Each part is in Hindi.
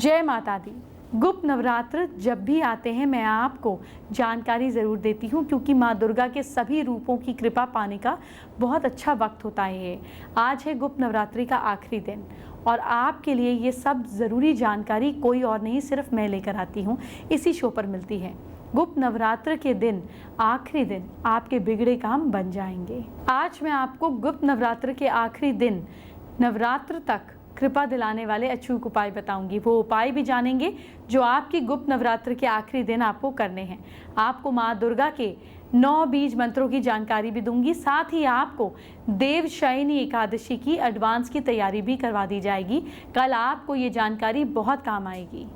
जय माता दी। गुप्त नवरात्र जब भी आते हैं मैं आपको जानकारी ज़रूर देती हूँ, क्योंकि माँ दुर्गा के सभी रूपों की कृपा पाने का बहुत अच्छा वक्त होता है। आज है गुप्त नवरात्रि का आखिरी दिन और आपके लिए ये सब ज़रूरी जानकारी कोई और नहीं, सिर्फ मैं लेकर आती हूँ, इसी शो पर मिलती है। गुप्त नवरात्र के दिन, आखिरी दिन, आपके बिगड़े काम बन जाएंगे। आज मैं आपको गुप्त नवरात्र के आखिरी दिन नवरात्र तक कृपा दिलाने वाले अचूक उपाय बताऊंगी। वो उपाय भी जानेंगे जो आपकी गुप्त नवरात्र के आखिरी दिन आपको करने हैं। आपको माँ दुर्गा के 9 बीज मंत्रों की जानकारी भी दूंगी, साथ ही आपको देवशयनी एकादशी की एडवांस की तैयारी भी करवा दी जाएगी। कल आपको ये जानकारी बहुत काम आएगी।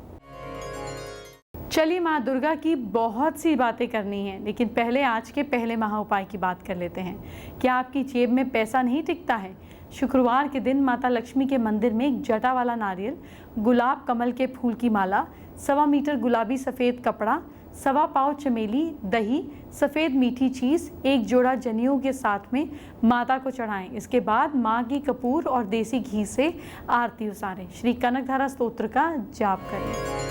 चलिए, माँ दुर्गा की बहुत सी बातें करनी है, लेकिन पहले आज के पहले महा उपाय की बात कर लेते हैं। क्या आपकी जेब में पैसा नहीं टिकता है? शुक्रवार के दिन माता लक्ष्मी के मंदिर में एक जटा वाला नारियल, गुलाब कमल के फूल की माला, 1.25 मीटर गुलाबी सफ़ेद कपड़ा, 1.25 पाव चमेली, दही, सफ़ेद मीठी चीज़, एक जोड़ा जनेऊ के साथ में माता को चढ़ाएं। इसके बाद माँ की कपूर और देसी घी से आरती उतारें। श्री कनकधारा स्तोत्र का जाप करें।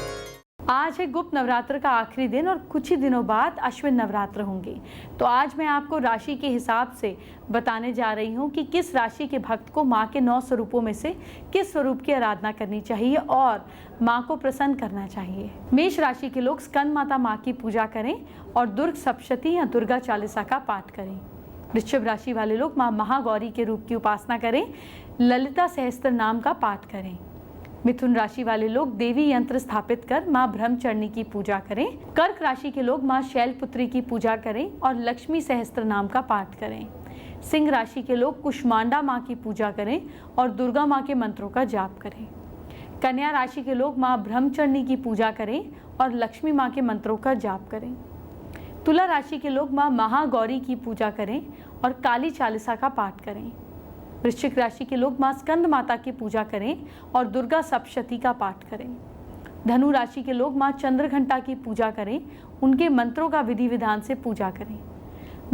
आज है गुप्त नवरात्र का आखिरी दिन और कुछ ही दिनों बाद अश्विन नवरात्र होंगे। तो आज मैं आपको राशि के हिसाब से बताने जा रही हूँ कि किस राशि के भक्त को माँ के 9 स्वरूपों में से किस स्वरूप की आराधना करनी चाहिए और माँ को प्रसन्न करना चाहिए। मेष राशि के लोग स्कंद माता माँ की पूजा करें और दुर्ग सप्तशती या दुर्गा चालीसा का पाठ करें। वृश्चिक राशि वाले लोग माँ महागौरी के रूप की उपासना करें, ललिता सहस्त्र नाम का पाठ करें। मिथुन राशि वाले लोग देवी यंत्र स्थापित कर माँ ब्रह्मचरणी की पूजा करें। कर्क राशि के लोग माँ शैलपुत्री की पूजा करें और लक्ष्मी सहस्त्र नाम का पाठ करें। सिंह राशि के लोग कुष्मांडा माँ की पूजा करें और दुर्गा माँ के मंत्रों का जाप करें। कन्या राशि के लोग माँ ब्रह्मचरणी की पूजा करें और लक्ष्मी माँ के मंत्रों का जाप करें। तुला राशि के लोग माँ महागौरी की पूजा करें और काली चालीसा का पाठ करें। वृश्चिक राशि के लोग माँ स्कंद माता की पूजा करें और दुर्गा सप्तशती का पाठ करें। धनु राशि के लोग माँ चंद्रघंटा की पूजा करें, उनके मंत्रों का विधि विधान से पूजा करें।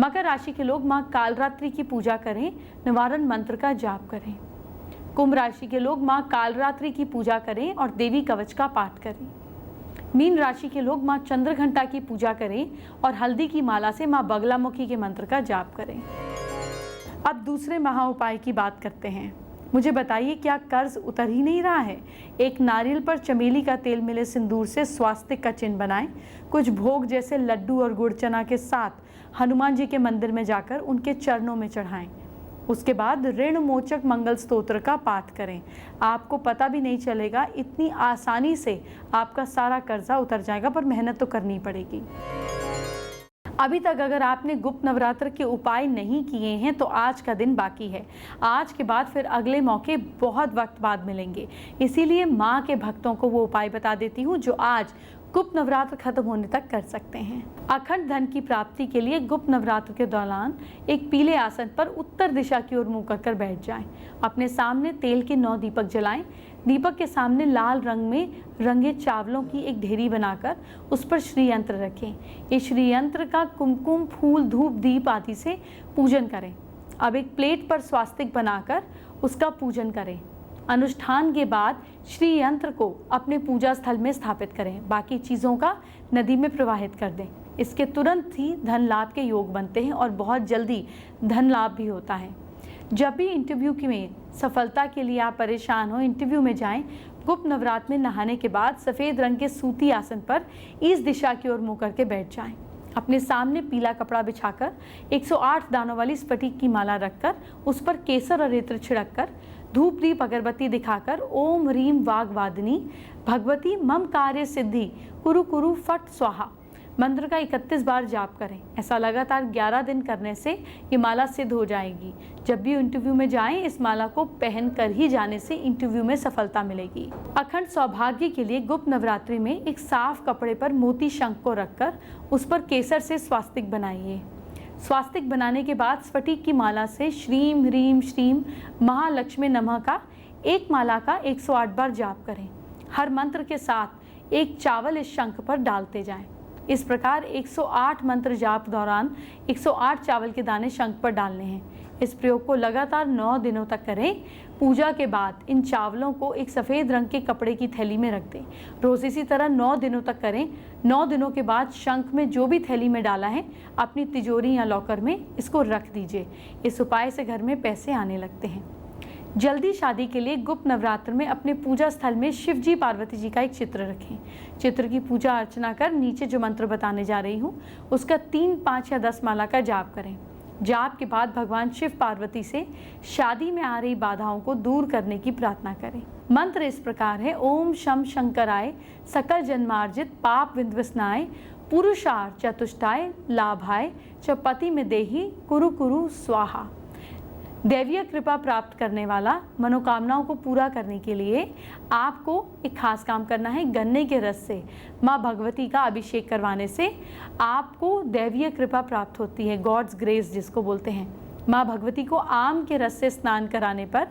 मकर राशि के लोग माँ कालरात्रि की पूजा करें, निवारण मंत्र का जाप करें। कुंभ राशि के लोग माँ कालरात्रि की पूजा करें और देवी कवच का पाठ करें। मीन राशि के लोग माँ चंद्रघंटा की पूजा करें और हल्दी की माला से माँ बगलामुखी के मंत्र का जाप करें। अब दूसरे महा उपाय की बात करते हैं। मुझे बताइए, क्या कर्ज उतर ही नहीं रहा है? एक नारियल पर चमेली का तेल मिले सिंदूर से स्वास्तिक का चिन्ह बनाएं। कुछ भोग जैसे लड्डू और गुड़ चना के साथ हनुमान जी के मंदिर में जाकर उनके चरणों में चढ़ाएं। उसके बाद ऋण मोचक मंगल स्तोत्र का पाठ करें। आपको पता भी नहीं चलेगा, इतनी आसानी से आपका सारा कर्जा उतर जाएगा, पर मेहनत तो करनी पड़ेगी। अभी तक अगर आपने गुप्त नवरात्र के उपाय नहीं किए हैं तो आज का दिन बाकी है। आज के बाद फिर अगले मौके बहुत वक्त बाद मिलेंगे, इसीलिए माँ के भक्तों को वो उपाय बता देती हूँ जो आज गुप्त नवरात्र खत्म होने तक कर सकते हैं। अखंड धन की प्राप्ति के लिए गुप्त नवरात्र के दौरान एक पीले आसन पर उत्तर दिशा की ओर मुँह कर बैठ जाएं। अपने सामने तेल के 9 दीपक जलाएं। दीपक के सामने लाल रंग में रंगे चावलों की एक ढेरी बनाकर उस पर श्री यंत्र रखें। इस श्री यंत्र का कुमकुम, फूल, धूप, दीप आदि से पूजन करें। अब एक प्लेट पर स्वास्तिक बनाकर उसका पूजन करें। अनुष्ठान के बाद श्री यंत्र को अपने पूजा स्थल में स्थापित करें। बाकी चीज़ों का नदी में प्रवाहित कर दें। इसके तुरंत ही धन लाभ के योग बनते हैं और बहुत जल्दी धन लाभ भी होता है। जब भी इंटरव्यू में सफलता के लिए आप परेशान हो, इंटरव्यू में जाएं। गुप्त नवरात्र में नहाने के बाद सफ़ेद रंग के सूती आसन पर इस दिशा की ओर मुँह करके बैठ जाएं। अपने सामने पीला कपड़ा बिछाकर 108 दानों वाली स्फटिक की माला रखकर उस पर केसर और इत्र छिड़ककर धूप दीप अगरबत्ती दिखाकर ओम ह्रीम वाग्वादिनी भगवती मम कार्य सिद्धि कुरु कुरु फट स्वाहा मंत्र का 31 बार जाप करें। ऐसा लगातार 11 दिन करने से ये माला सिद्ध हो जाएगी। जब भी इंटरव्यू में जाएं, इस माला को पहन कर ही जाने से इंटरव्यू में सफलता मिलेगी। अखंड सौभाग्य के लिए गुप्त नवरात्रि में एक साफ कपड़े पर मोती शंख को रखकर उस पर केसर से स्वास्तिक बनाइए। स्वास्तिक बनाने के बाद स्फटिक की माला से श्रीम ह्रीम श्रीम महालक्ष्मी नमः का एक माला का 108 बार जाप करें। हर मंत्र के साथ एक चावल इस शंख पर डालते जाएं। इस प्रकार 108 मंत्र जाप दौरान 108 चावल के दाने शंख पर डालने हैं। इस प्रयोग को लगातार 9 दिनों तक करें। पूजा के बाद इन चावलों को एक सफ़ेद रंग के कपड़े की थैली में रख दें। रोज़ इसी तरह 9 दिनों तक करें। 9 दिनों के बाद शंख में जो भी थैली में डाला है अपनी तिजोरी या लॉकर में इसको रख दीजिए। इस उपाय से घर में पैसे आने लगते हैं। जल्दी शादी के लिए गुप्त नवरात्र में अपने पूजा स्थल में शिव जी पार्वती जी का एक चित्र रखें। चित्र की पूजा अर्चना कर नीचे जो मंत्र बताने जा रही हूँ उसका 3, 5 या 10 माला का जाप करें। जाप के बाद भगवान शिव पार्वती से शादी में आ रही बाधाओं को दूर करने की प्रार्थना करें। मंत्र इस प्रकार है: ओम शम शंकराय सकल जन्मार्जित पाप विध्वस्नाय पुरुषार्थ चतुष्टाय लाभाय च पति में देही कुरु कुरु स्वाहा। दैवीय कृपा प्राप्त करने वाला मनोकामनाओं को पूरा करने के लिए आपको एक खास काम करना है। गन्ने के रस से माँ भगवती का अभिषेक करवाने से आपको दैवीय कृपा प्राप्त होती है, गॉड्स ग्रेस जिसको बोलते हैं। माँ भगवती को आम के रस से स्नान कराने पर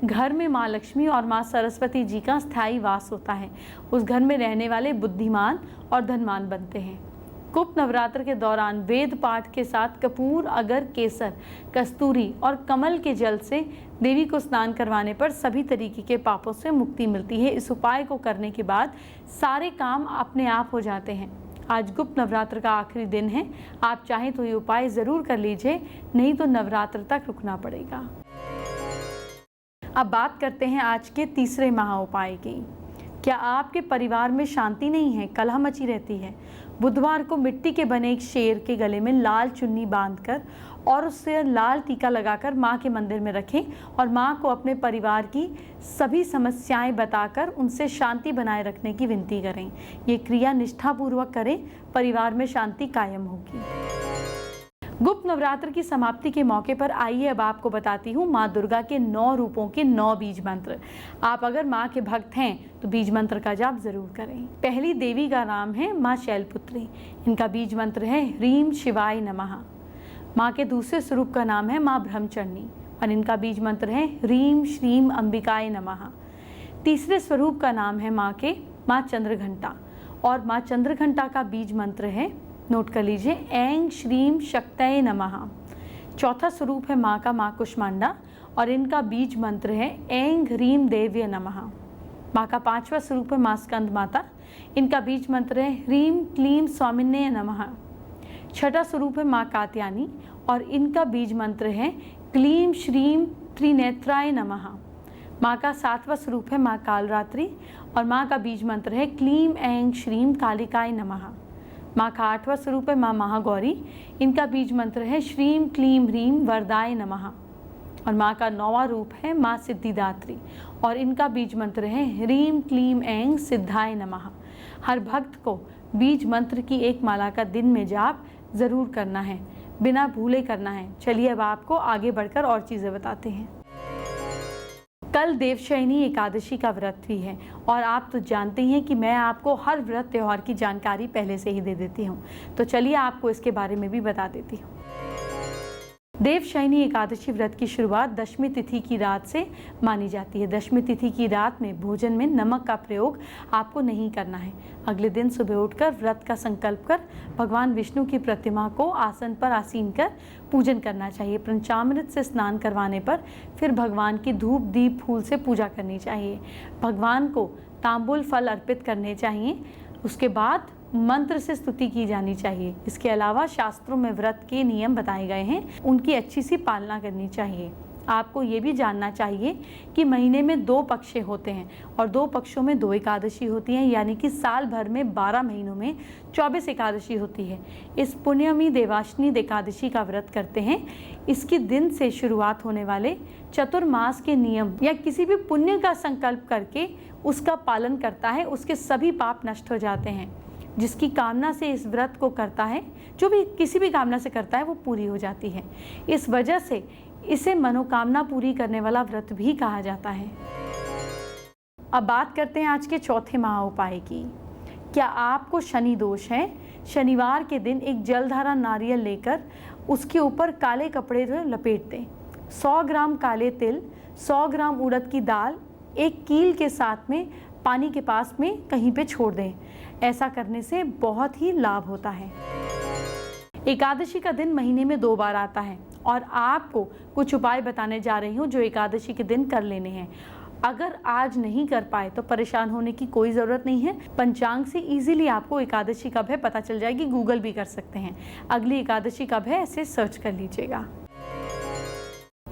घर में माँ लक्ष्मी और माँ सरस्वती जी का स्थायी वास होता है। उस घर में रहने वाले बुद्धिमान और धनवान बनते हैं। गुप्त नवरात्र के दौरान वेद पाठ के साथ कपूर, अगर, केसर, कस्तूरी और कमल के जल से देवी को स्नान करवाने पर सभी तरीके के पापों से मुक्ति मिलती है। इस उपाय को करने के बाद सारे काम अपने आप हो जाते हैं। आज गुप्त नवरात्र का आखिरी दिन है। आप चाहें तो ये उपाय ज़रूर कर लीजिए, नहीं तो नवरात्र तक रुकना पड़ेगा। अब बात करते हैं आज के तीसरे महा उपाय की। क्या आपके परिवार में शांति नहीं है, कलह मची रहती है? बुधवार को मिट्टी के बने एक शेर के गले में लाल चुन्नी बांधकर और उससे लाल टीका लगाकर माँ के मंदिर में रखें और माँ को अपने परिवार की सभी समस्याएं बताकर उनसे शांति बनाए रखने की विनती करें। ये क्रिया निष्ठापूर्वक करें, परिवार में शांति कायम होगी। गुप्त नवरात्र की समाप्ति के मौके पर आइए अब आपको बताती हूँ माँ दुर्गा के 9 रूपों के 9 बीज मंत्र। आप अगर माँ के भक्त हैं तो बीज मंत्र का जाप जरूर करें। पहली देवी का नाम है माँ शैलपुत्री। इनका बीज मंत्र है ह्रीम शिवाय नमः। माँ के दूसरे स्वरूप का नाम है माँ ब्रह्मचर्णी और इनका बीज मंत्र है ह्रीम श्रीम अंबिकाय नमः। तीसरे स्वरूप का नाम है माँ चंद्रघंटा और माँ चंद्रघंटा का बीज मंत्र है, नोट कर लीजिए, ऐं श्रीम शक्तये नमः। चौथा स्वरूप है माँ कुष्मांडा और इनका बीज मंत्र है ऐं ह्रीम देव्य नमः। माँ का 5वां स्वरूप है माँ स्कंद माता। इनका बीज मंत्र है ह्रीम क्लीम स्वामिन्ये नमः। छठा स्वरूप है माँ कात्यायनी और इनका बीज मंत्र है क्लीम श्रीम त्रिनेत्राय नमः। माँ का 7वां स्वरूप है माँ कालरात्रि और माँ का बीज मंत्र है क्लीम ऐं श्रीम कालिकाय नमः। माँ का 8वां स्वरूप है माँ महागौरी। इनका बीज मंत्र है श्रीम क्लीम ह्रीम वरदाय नमः। और माँ का 9वां रूप है माँ सिद्धिदात्री और इनका बीज मंत्र है ह्रीम क्लीम ऐं सिद्धाय नमः। हर भक्त को बीज मंत्र की एक माला का दिन में जाप जरूर करना है, बिना भूले करना है। चलिए अब आपको आगे बढ़कर और चीज़ें बताते हैं। कल देवशयनी एकादशी का व्रत भी है और आप तो जानते ही हैं कि मैं आपको हर व्रत त्यौहार की जानकारी पहले से ही दे देती हूँ, तो चलिए आपको इसके बारे में भी बता देती हूँ। देवशयनी एकादशी व्रत की शुरुआत दशमी तिथि की रात से मानी जाती है। दशमी तिथि की रात में भोजन में नमक का प्रयोग आपको नहीं करना है। अगले दिन सुबह उठकर व्रत का संकल्प कर भगवान विष्णु की प्रतिमा को आसन पर आसीन कर पूजन करना चाहिए। पंचामृत से स्नान करवाने पर फिर भगवान की धूप दीप फूल से पूजा करनी चाहिए। भगवान को तांबूल फल अर्पित करने चाहिए। उसके बाद मंत्र से स्तुति की जानी चाहिए। इसके अलावा शास्त्रों में व्रत के नियम बताए गए हैं, उनकी अच्छी सी पालना करनी चाहिए। आपको ये भी जानना चाहिए कि महीने में 2 पक्ष होते हैं और 2 पक्षों में 2 एकादशी होती हैं, यानी कि साल भर में 12 महीनों में 24 एकादशी होती है। इस पुण्यमी देवाशनी एकादशी का व्रत करते हैं। इसके दिन से शुरुआत होने वाले चतुर्मास के नियम या किसी भी पुण्य का संकल्प करके उसका पालन करता है, उसके सभी पाप नष्ट हो जाते हैं। जिसकी कामना से इस व्रत को करता है, जो भी किसी भी कामना से करता है, वो पूरी हो जाती है। इस वजह से इसे मनोकामना पूरी करने वाला व्रत भी कहा जाता है। अब बात करते हैं आज के चौथे महा उपाय की। क्या आपको शनि दोष है? शनिवार के दिन एक जलधारा नारियल लेकर उसके ऊपर काले कपड़े लपेट दें। 100 ग्राम काले तिल, 100 ग्राम उड़द की दाल एक कील के साथ में पानी के पास में कहीं पे छोड़ दें। ऐसा करने से बहुत ही लाभ होता है। एकादशी का दिन महीने में 2 बार आता है और आपको कुछ उपाय बताने जा रही हूँ जो एकादशी के दिन कर लेने हैं। अगर आज नहीं कर पाए तो परेशान होने की कोई ज़रूरत नहीं है। पंचांग से इजीली आपको एकादशी कब है पता चल जाएगी, गूगल भी कर सकते हैं। अगली एकादशी कब है ऐसे सर्च कर लीजिएगा।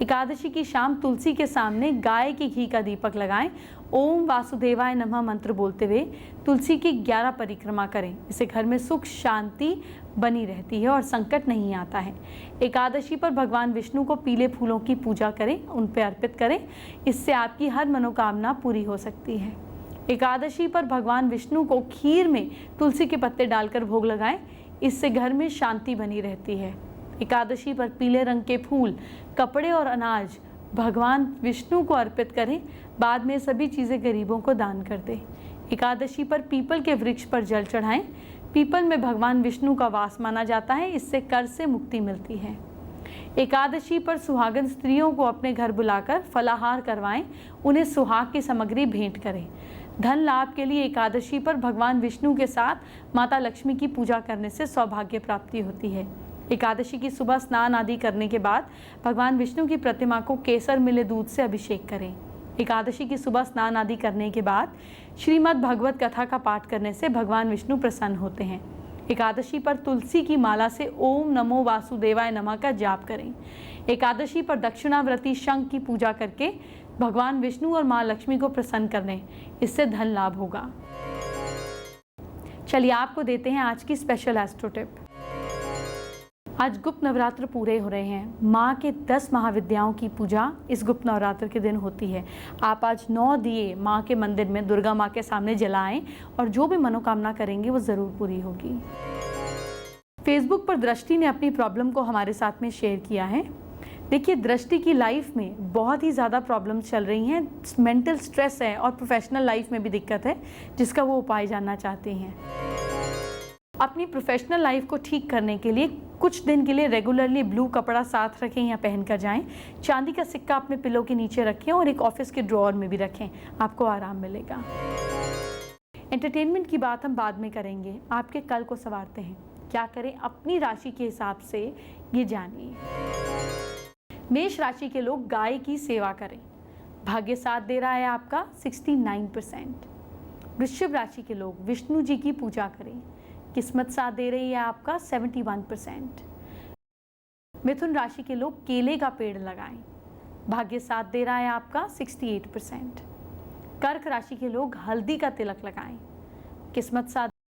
एकादशी की शाम तुलसी के सामने गाय के घी का दीपक लगाएं। ओम वासुदेवाय नमः मंत्र बोलते हुए तुलसी की 11 परिक्रमा करें। इससे घर में सुख शांति बनी रहती है और संकट नहीं आता है। एकादशी पर भगवान विष्णु को पीले फूलों की पूजा करें, उन पर अर्पित करें। इससे आपकी हर मनोकामना पूरी हो सकती है। एकादशी पर भगवान विष्णु को खीर में तुलसी के पत्ते डालकर भोग लगाएं। इससे घर में शांति बनी रहती है। एकादशी पर पीले रंग के फूल, कपड़े और अनाज भगवान विष्णु को अर्पित करें। बाद में सभी चीज़ें गरीबों को दान कर दें। एकादशी पर पीपल के वृक्ष पर जल चढ़ाएं। पीपल में भगवान विष्णु का वास माना जाता है, इससे कर्ज से मुक्ति मिलती है। एकादशी पर सुहागन स्त्रियों को अपने घर बुलाकर फलाहार करवाएं, उन्हें सुहाग की सामग्री भेंट करें। धन लाभ के लिए एकादशी पर भगवान विष्णु के साथ माता लक्ष्मी की पूजा करने से सौभाग्य प्राप्ति होती है। एकादशी की सुबह स्नान आदि करने के बाद भगवान विष्णु की प्रतिमा को केसर मिले दूध से अभिषेक करें। एकादशी की सुबह स्नान आदि करने के बाद श्रीमद् भगवत कथा का पाठ करने से भगवान विष्णु प्रसन्न होते हैं। एकादशी पर तुलसी की माला से ओम नमो वासुदेवाय नमः का जाप करें। एकादशी पर दक्षिणाव्रती शंख की पूजा करके भगवान विष्णु और माँ लक्ष्मी को प्रसन्न करने, इससे धन लाभ होगा। चलिए आपको देते हैं आज की स्पेशल एस्ट्रो टिप। आज गुप्त नवरात्र पूरे हो रहे हैं। माँ के 10 महाविद्याओं की पूजा इस गुप्त नवरात्र के दिन होती है। आप आज 9 दिए माँ के मंदिर में दुर्गा माँ के सामने जलाएं और जो भी मनोकामना करेंगे वो ज़रूर पूरी होगी। फेसबुक पर दृष्टि ने अपनी प्रॉब्लम को हमारे साथ में शेयर किया है। देखिए, दृष्टि की लाइफ में बहुत ही ज़्यादा प्रॉब्लम्स चल रही हैं। मेंटल स्ट्रेस है और प्रोफेशनल लाइफ में भी दिक्कत है, जिसका वो उपाय जानना चाहते हैं। अपनी प्रोफेशनल लाइफ को ठीक करने के लिए कुछ दिन के लिए रेगुलरली ब्लू कपड़ा साथ रखें या पहन कर जाएं। चांदी का सिक्का अपने पिलो के नीचे रखें और एक ऑफिस के ड्रॉअर में भी रखें, आपको आराम मिलेगा। एंटरटेनमेंट की बात हम बाद में करेंगे। आपके कल को संवारते हैं। क्या करें अपनी राशि के हिसाब से, ये जानिए। मेष राशि के लोग गाय की सेवा करें। भाग्य साथ दे रहा है आपका 69%। वृश्चिक राशि के लोग विष्णु जी की पूजा करें। किस्मत साथ दे रही है आपका 71%। मिथुन राशि के लोग केले का पेड़ लगाएं। भाग्य साथ दे रहा है आपका 68%। कर्क राशि के लोग हल्दी का तिलक लगाएं। किस्मत साथ